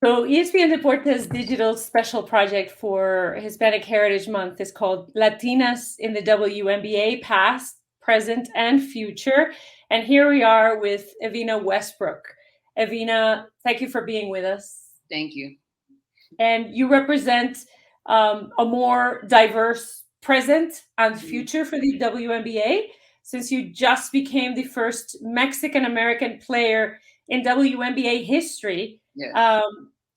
So ESPN Deportes Digital special project for Hispanic Heritage Month is called Latinas in the WNBA, past, present, and future. And here we are with Evina Westbrook. Evina, thank you for being with us. Thank you. And you represent a more diverse present and future for the WNBA, since you just became the first Mexican American player in WNBA history. Yes.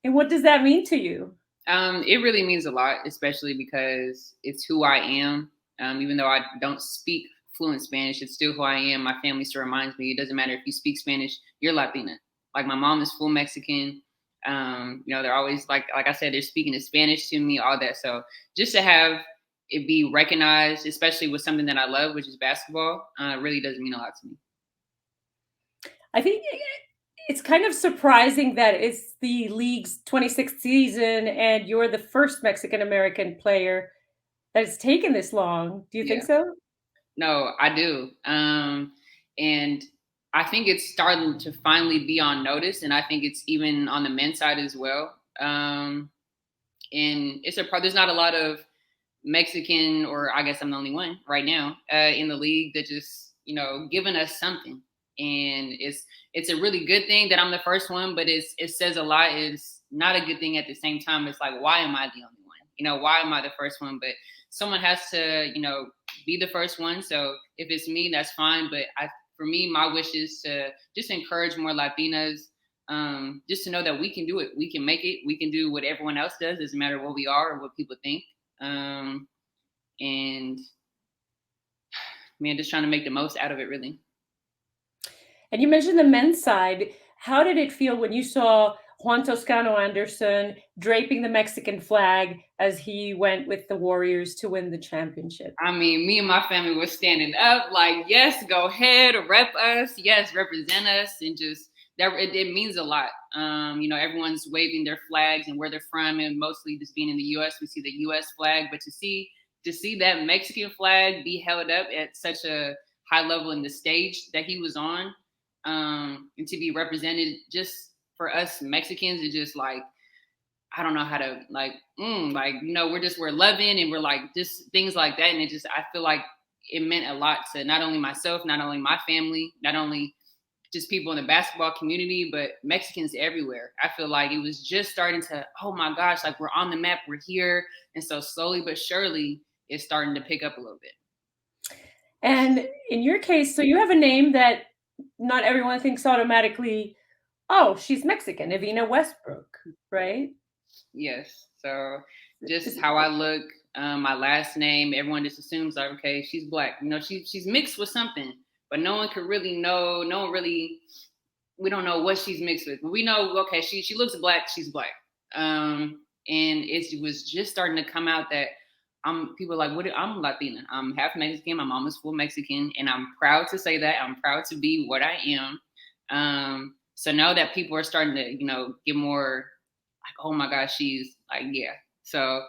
And what does that mean to you? It really means a lot, especially because it's who I am. Even though I don't speak fluent Spanish, it's still who I am. My family still reminds me, it doesn't matter if you speak Spanish, you're Latina. Like my mom is full Mexican. They're always like I said, they're speaking in Spanish to me, all that. So just to have it be recognized, especially with something that I love, which is basketball, really does mean a lot to me. I think it's kind of surprising that it's the league's 26th season and you're the first Mexican American player that has taken this long. Do you think so? No, I do. And I think it's starting to finally be on notice, and I think it's even on the men's side as well. And there's not a lot of Mexican, or I guess I'm the only one right now in the league that just giving us something. And it's a really good thing that I'm the first one, but it says a lot. It's not a good thing at the same time. It's like, why am I the only one? Why am I the first one? But someone has to, be the first one. So if it's me, that's fine. But for me, my wish is to just encourage more Latinas, just to know that we can do it. We can make it. We can do what everyone else does. Doesn't matter what we are or what people think. And man, just trying to make the most out of it, really. And you mentioned the men's side. How did it feel when you saw Juan Toscano Anderson draping the Mexican flag as he went with the Warriors to win the championship? I mean, me and my family were standing up like, yes, go ahead, rep us. Yes, represent us. And just that it means a lot. Everyone's waving their flags and where they're from, and mostly just being in the U.S., we see the U.S. flag. But to see that Mexican flag be held up at such a high level in the stage that he was on, and to be represented, just for us Mexicans, it's just like, I don't know how to we're loving, and we're like just things like that. And I feel like it meant a lot to not only myself, not only my family, not only just people in the basketball community, but Mexicans everywhere. I feel like it was just starting to, oh my gosh, like we're on the map, we're here. And so slowly but surely it's starting to pick up a little bit. And in your case, so you have a name that not everyone thinks automatically, oh, she's Mexican, Evina Westbrook, right? Yes. So just how I look, my last name, everyone just assumes like, okay, she's Black. She's mixed with something, but no one could really know. We don't know what she's mixed with. But we know, okay, she looks Black, she's Black. And it was just starting to come out that people are like, I'm Latina. I'm half Mexican. My mom is full Mexican, and I'm proud to say that. I'm proud to be what I am. So now that people are starting to, get more like, oh my gosh, she's like, yeah. So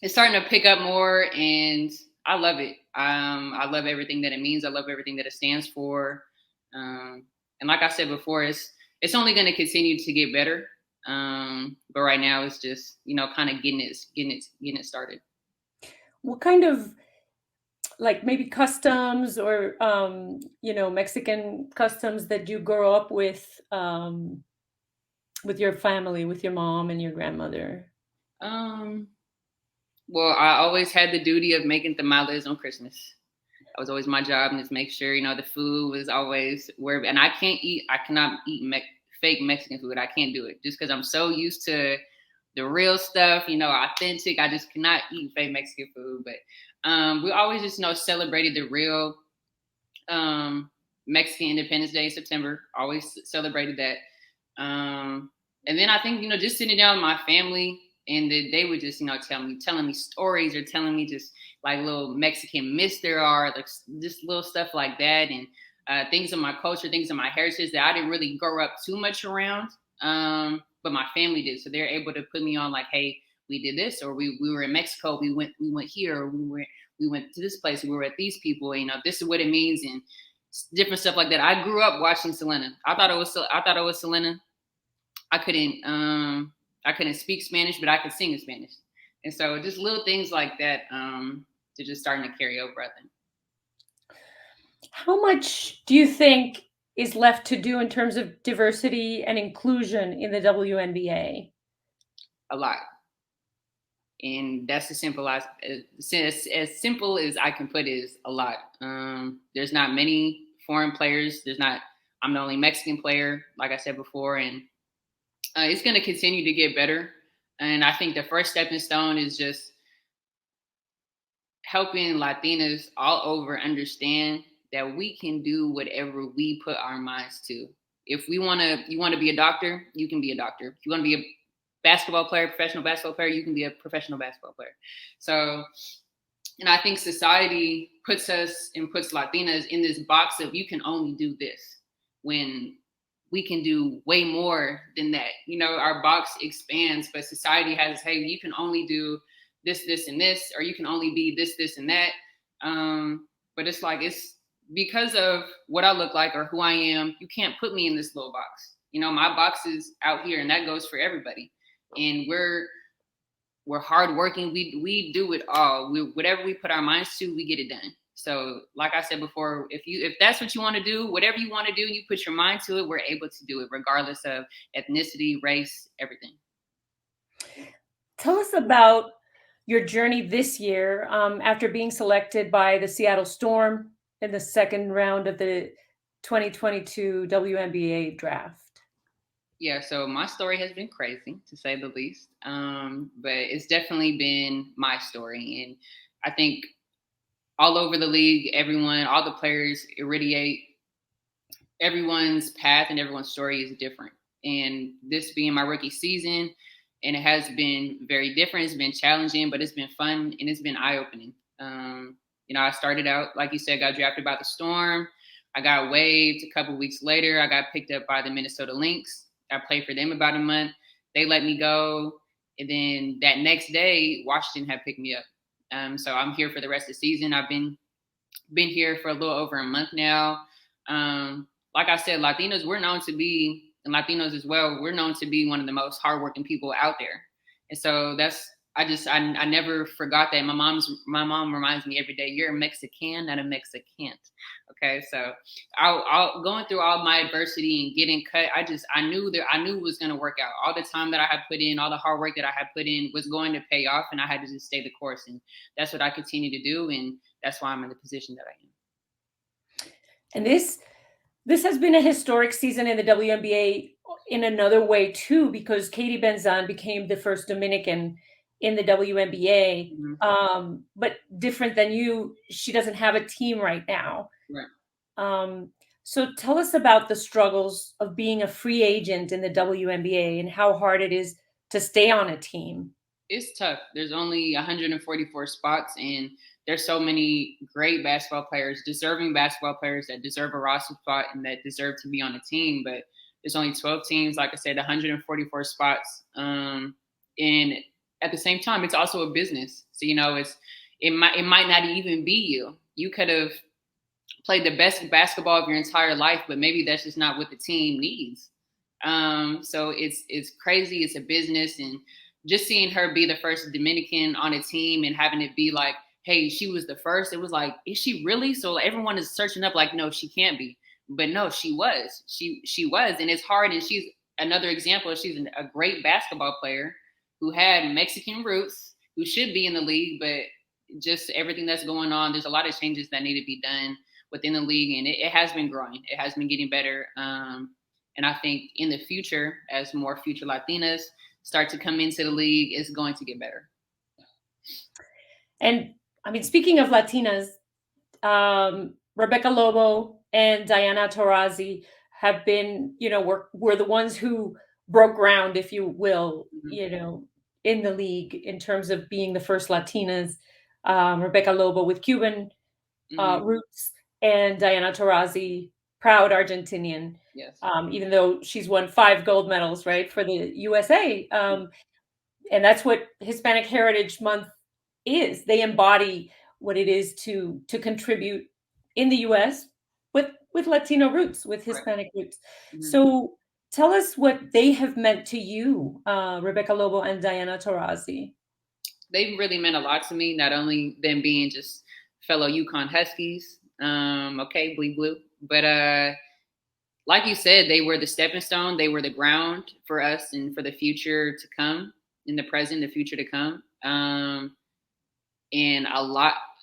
it's starting to pick up more, and I love it. I love everything that it means. I love everything that it stands for. And like I said before, it's only going to continue to get better. But right now it's just, kind of getting it started. What kind of, like, maybe customs or Mexican customs that you grow up with your family, with your mom and your grandmother? Well, I always had the duty of making tamales on Christmas. That was always my job, and just make sure the food was always where. And I cannot eat fake Mexican food. I can't do it just because I'm so used to the real stuff, authentic. I just cannot eat fake Mexican food. But we always just celebrated the real Mexican Independence Day in September. Always celebrated that. And then I think just sitting down with my family, and they would just telling me stories, or telling me just like little Mexican myths there are, like just little stuff like that, and things of my culture, things of my heritage that I didn't really grow up too much around. But my family did. So they're able to put me on like, hey, we did this, or we were in Mexico, we went here, or we went to this place, we were at these people, this is what it means, and different stuff like that. I grew up watching Selena. I thought it was Selena. I couldn't speak Spanish, but I could sing in Spanish. And so just little things like that to just starting to carry over, I think. How much do you think is left to do in terms of diversity and inclusion in the WNBA? A lot. And that's as simple as simple as I can put it, is a lot. There's not many foreign players. I'm the only Mexican player, like I said before, and it's going to continue to get better. And I think the first stepping stone is just helping Latinas all over understand that we can do whatever we put our minds to. If you want to be a doctor, you can be a doctor. If you want to be a basketball player, professional basketball player, you can be a professional basketball player. So, and I think society puts Latinas in this box of you can only do this, when we can do way more than that. You know, our box expands, but society has, hey, you can only do this, this, and this, or you can only be this, this, and that. But it's like, it's because of what I look like or who I am, you can't put me in this little box. You know, my box is out here, and that goes for everybody. And we're hardworking. We do it all. Whatever we put our minds to, we get it done. So, like I said before, if that's what you want to do, whatever you want to do, you put your mind to it, we're able to do it, regardless of ethnicity, race, everything. Tell us about your journey this year after being selected by the Seattle Storm in the second round of the 2022 WNBA draft. Yeah, so my story has been crazy, to say the least. But it's definitely been my story. And I think all over the league, all the players irradiate everyone's path, and everyone's story is different. And this being my rookie season, and it has been very different. It's been challenging, but it's been fun, and it's been eye-opening. I started out, like you said, got drafted by the Storm. I got waived a couple weeks later. I got picked up by the Minnesota Lynx. I played for them about a month. They let me go. And then that next day, Washington had picked me up. So I'm here for the rest of the season. I've been here for a little over a month now. Like I said, Latinos, we're known to be, and Latinos as well, we're known to be one of the most hardworking people out there. And so I never forgot that. My mom reminds me every day, you're a Mexican, not a Mexicant. Okay, so I'll going through all my adversity and getting cut, I knew it was going to work out. All the time that I had put in, all the hard work that I had put in was going to pay off, and I had to just stay the course. And that's what I continue to do, and that's why I'm in the position that I am. And this has been a historic season in the WNBA in another way too, because Katie Benzan became the first Dominican in the WNBA, but different than you, she doesn't have a team right now. Right. So tell us about the struggles of being a free agent in the WNBA and how hard it is to stay on a team. It's tough. There's only 144 spots, and there's so many great basketball players, deserving basketball players that deserve a roster spot and that deserve to be on a team. But there's only 12 teams, like I said, 144 spots. And at the same time, it's also a business. So, it might not even be you. You could have played the best basketball of your entire life, but maybe that's just not what the team needs. So it's crazy. It's a business. And just seeing her be the first Dominican on a team and having it be like, hey, she was the first. It was like, is she really? So everyone is searching up like, no, she can't be. But no, she was. She was. And it's hard. And she's another example. She's a great basketball player who had Mexican roots, who should be in the league, but just everything that's going on, there's a lot of changes that need to be done within the league. And it has been growing. It has been getting better. And I think in the future, as more future Latinas start to come into the league, it's going to get better. And I mean, speaking of Latinas, Rebecca Lobo and Diana Taurasi have been, were the ones who broke ground, if you will, in the league in terms of being the first Latinas. Rebecca Lobo with Cuban roots, and Diana Taurasi, proud Argentinian. Yes. Even though she's won 5 gold medals, right, for the USA. And that's what Hispanic Heritage Month is. They embody what it is to contribute in the US with Latino roots, with Hispanic roots. So Tell us what they have meant to you, Rebecca Lobo and Diana Taurasi. They really meant a lot to me, not only them being just fellow Yukon Huskies, okay, blue blue, but like you said, they were the stepping stone, they were the ground for us and for the future to come, in the present, the future to come. And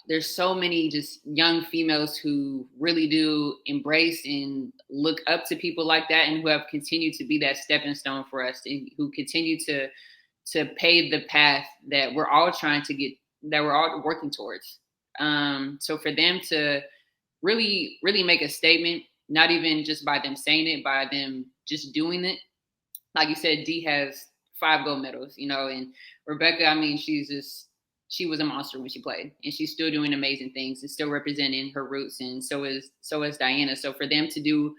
there's so many just young females who really do embrace and look up to people like that, and who have continued to be that stepping stone for us, and who continue to pave the path that we're all that we're all working towards. So for them to really, really make a statement, not even just by them saying it, by them just doing it. Like you said, Dee has 5 gold medals, and Rebecca, I mean, she was a monster when she played, and she's still doing amazing things and still representing her roots. And so is Diana. So for them to do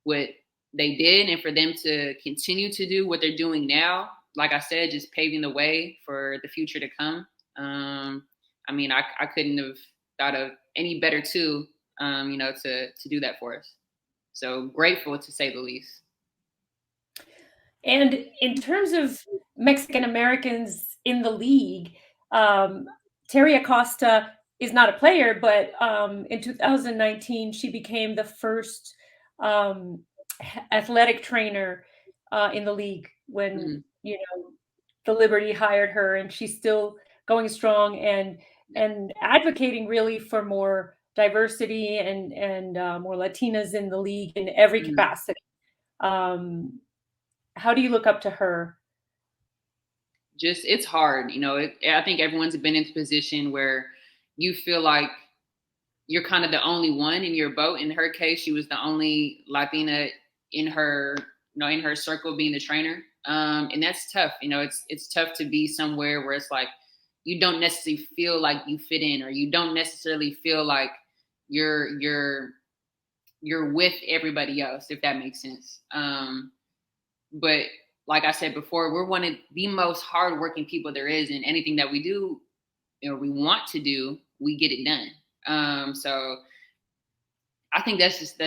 what they did, and for them to continue to do what they're doing now, like I said, just paving the way for the future to come. I mean, I couldn't have thought of any better to do that for us. So grateful, to say the least. And in terms of Mexican Americans in the league, Terry Acosta is not a player, but in 2019, she became the first athletic trainer in the league when, the Liberty hired her, and she's still going strong and advocating really for more diversity and more Latinas in the league in every capacity. How do you look up to her? Just, it's hard. I think everyone's been in the position where you feel like you're kind of the only one in your boat. In her case, she was the only Latina in her circle being the trainer. And that's tough. It's tough to be somewhere where it's like, you don't necessarily feel like you fit in, or you don't necessarily feel like you're with everybody else, if that makes sense. But like I said before, we're one of the most hardworking people there is, and anything that we do, we want to do, we get it done. So I think that's just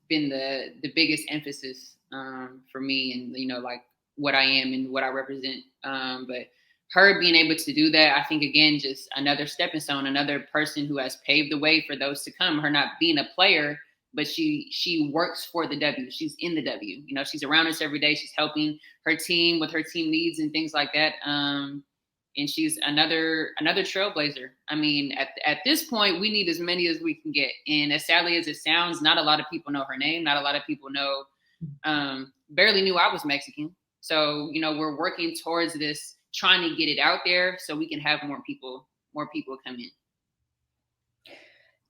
been the biggest emphasis for me, and like what I am and what I represent. But her being able to do that, I think, again, just another stepping stone, another person who has paved the way for those to come. Her not being a player, but she works for the W. She's in the W. She's around us every day. She's helping her team with her team needs and things like that. And she's another trailblazer. I mean, at this point, we need as many as we can get. And as sadly as it sounds, not a lot of people know her name. Not a lot of people barely knew I was Mexican. So, we're working towards this, trying to get it out there so we can have more people come in.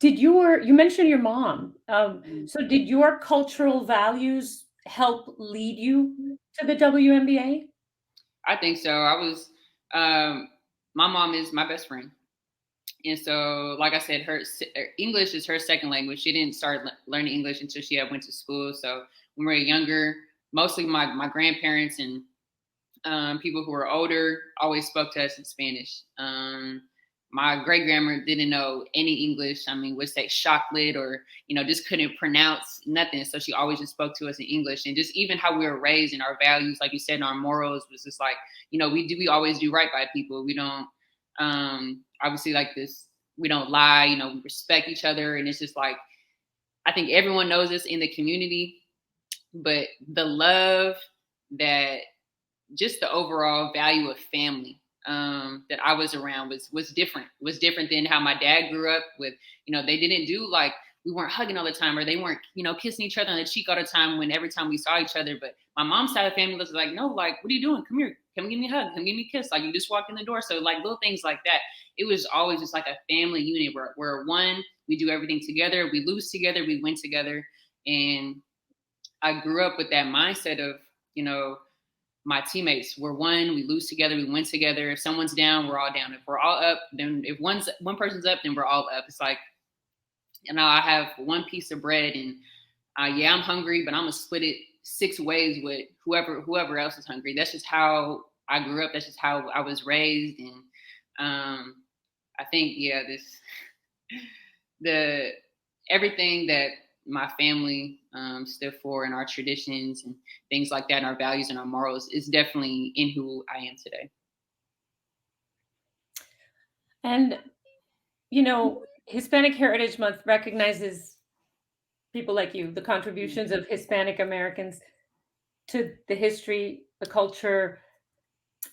You mentioned your mom. So did your cultural values help lead you to the WNBA? I think so. I was, my mom is my best friend. And so, like I said, her English is her second language. She didn't start learning English until she went to school. So when we were younger, mostly my grandparents and people who were older always spoke to us in Spanish. My great grandma didn't know any English. I mean, would say chocolate, or, just couldn't pronounce nothing. So she always just spoke to us in English. And just even how we were raised and our values, like you said, and our morals was just like, we always do right by people. We don't, obviously, like this, we don't lie, we respect each other. And it's just like, I think everyone knows this in the community, but the love, that just the overall value of family that I was around was different than how my dad grew up with. They didn't do, like, we weren't hugging all the time, or they weren't, kissing each other on the cheek all the time every time we saw each other. But my mom's side of the family was like, no, like, what are you doing? Come here, come give me a hug, come give me a kiss. Like, you just walk in the door. So like little things like that. It was always just like a family unit. We're one, we do everything together, we lose together, we win together. And I grew up with that mindset of, my teammates, we're one, we lose together, we win together. If someone's down, we're all down. If we're all up, then if one person's up, then we're all up. It's like, I have one piece of bread, and I'm hungry, but I'm gonna split it 6 ways with whoever else is hungry. That's just how I grew up. That's just how I was raised. And I think, everything that my family stood for, and our traditions and things like that, and our values and our morals is definitely in who I am today. And, Hispanic Heritage Month recognizes people like you, the contributions of Hispanic Americans to the history, the culture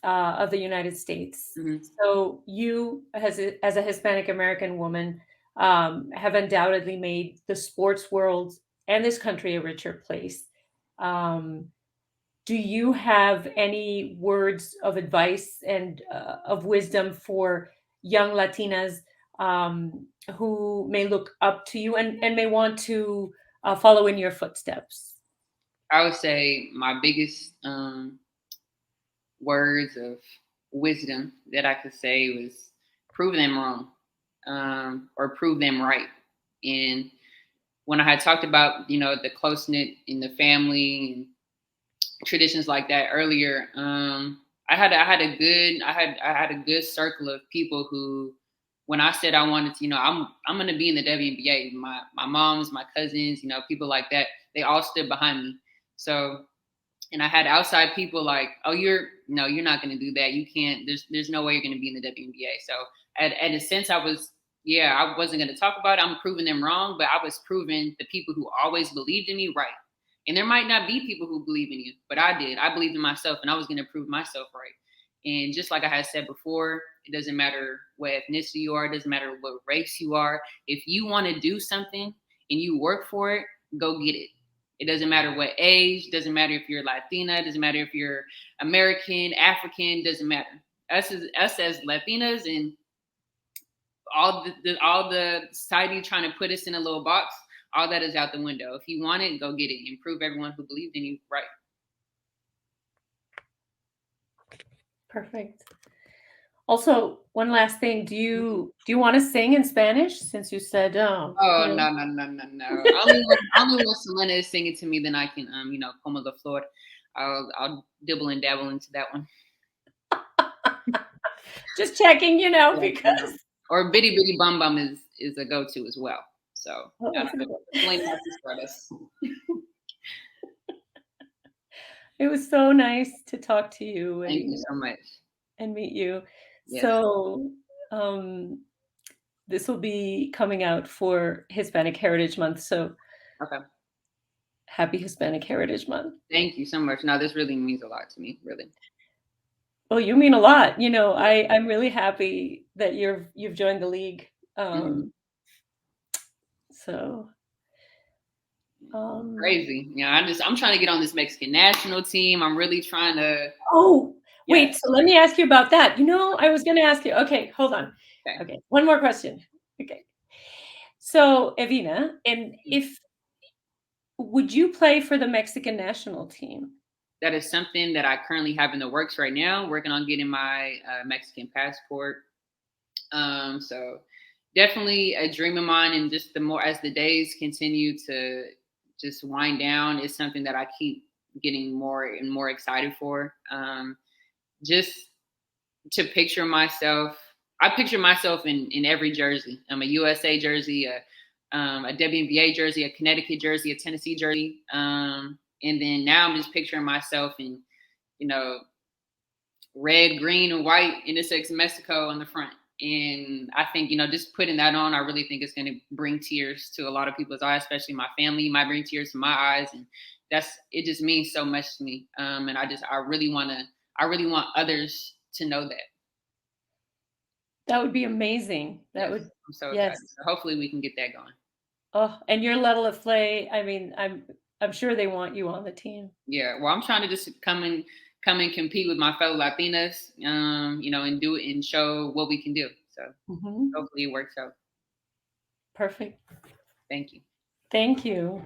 of the United States. Mm-hmm. So you, as a Hispanic American woman, have undoubtedly made the sports world and this country a richer place. Um, do you have any words of advice and of wisdom for young Latinas who may look up to you and may want to follow in your footsteps? I would say my biggest words of wisdom that I could say was prove them wrong, or prove them right. And when I had talked about, the close knit in the family and traditions like that earlier, I had a good circle of people who, when I said I wanted to, I'm going to be in the WNBA. My moms, my cousins, people like that, they all stood behind me. So, and I had outside people like, oh, you're not going to do that. You can't. There's no way you're going to be in the WNBA. So, at a sense, I wasn't going to talk about it. I'm proving them wrong, but I was proving the people who always believed in me right. And there might not be people who believe in you, but I did. I believed in myself, and I was going to prove myself right. And just like I had said before, it doesn't matter what ethnicity you are. It doesn't matter what race you are. If you want to do something and you work for it, go get it. It doesn't matter what age. Doesn't matter if you're Latina. Doesn't matter if you're American, African. Doesn't matter. Us as Latinas and all the society trying to put us in a little box. All that is out the window. If you want it, go get it and prove everyone who believed in you right. Perfect. Also, one last thing. Do you want to sing in Spanish since you said no. Only when Selena is singing to me, then I can como la flor. I'll dibble and dabble into that one. Just checking, because or Bitty Bitty Bum Bum is a go-to as well. So it was so nice to talk to you. Thank you so much. And meet you. Yes. So this will be coming out for Hispanic Heritage Month. So okay. Happy Hispanic Heritage Month. Thank you so much. No, this really means a lot to me, really. Well, you mean a lot. I'm really happy that you've joined the league. So crazy. I'm trying to get on this Mexican national team. I'm really trying to. Oh, wait. Yes. So let me ask you about that. I was going to ask you. Okay, hold on. Okay. One more question. Okay. So, Evina, and would you play for the Mexican national team? That is something that I currently have in the works right now, working on getting my Mexican passport. So definitely a dream of mine, and just the more as the days continue to just wind down, is something that I keep getting more and more excited for. Just to picture myself, I picture myself in every jersey. I'm a USA jersey, a WNBA jersey, a Connecticut jersey, a Tennessee jersey. And then now I'm just picturing myself in, red, green, and white, and it says Mexico on the front. And I think, just putting that on, I really think it's going to bring tears to a lot of people's eyes, especially my family. It might bring tears to my eyes. And it just means so much to me. And I really want others to know that. That would be amazing. I'm so excited. So hopefully we can get that going. Oh, and your level of play, I mean, I'm sure they want you on the team. Yeah, well, I'm trying to just come and compete with my fellow Latinas, and do it and show what we can do. So hopefully it works out. Perfect. Thank you. Thank you.